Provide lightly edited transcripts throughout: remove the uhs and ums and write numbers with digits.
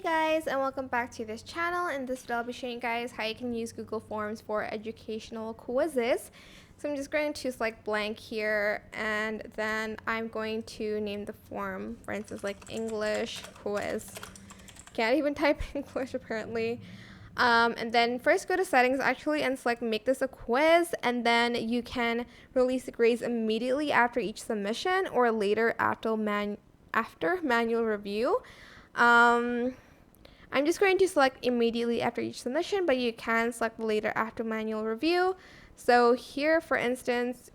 guys, and welcome back to this channel. In this video I'll be showing you guys how you can use Google Forms for educational quizzes. So I'm just going to select blank here, and then I'm going to name the form, for instance, like English quiz. Can't even type English apparently. And then first go to settings actually and select make this a quiz, and then you can release the grades immediately after each submission or later after manual review. I'm just going to select immediately after each submission, but you can select later after manual review. So here, for instance,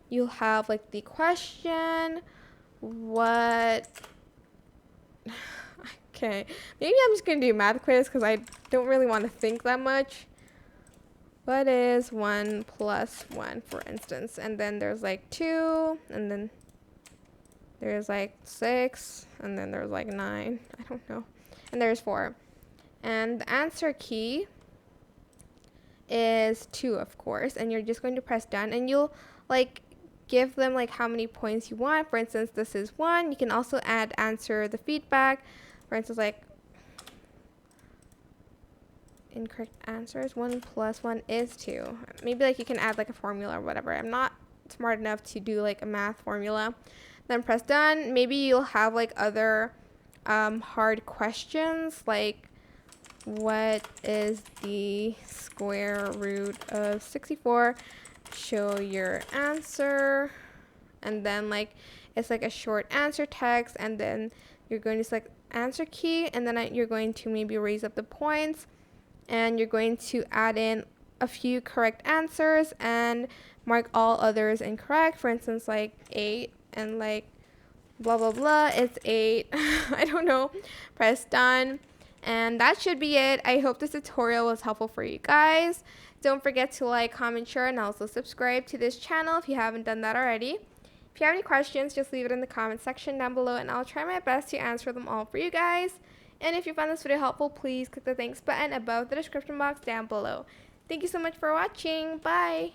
you'll have like the question, what, okay, maybe I'm just going to do math quiz because I don't really want to think that much. What is 1 plus 1, for instance? And then there's like 2, and then there's like 6, and then there's like 9. I don't know. And there's 4. And the answer key is 2, of course. And you're just going to press done. And you'll like give them like how many points you want. For instance, this is 1. You can also add answer the feedback. For instance, like incorrect answers. 1 plus 1 is 2. Maybe like you can add like a formula or whatever. I'm not smart enough to do like a math formula. Then press done. Maybe you'll have like other hard questions like what is the square root of 64? Show your answer. And then like it's like a short answer text, and then you're going to select answer key, and then you're going to maybe raise up the points, and you're going to add in a few correct answers and mark all others incorrect. For instance, like 8 and like blah blah blah, it's 8. I don't know. Press done, and that should be it. I hope this tutorial was helpful for you guys. Don't forget to like, comment, share, and also subscribe to this channel if you haven't done that already. If you have any questions, just leave it in the comment section down below, and I'll try my best to answer them all for you guys. And if you found this video helpful, please click the thanks button above the description box down below. Thank you so much for watching. Bye.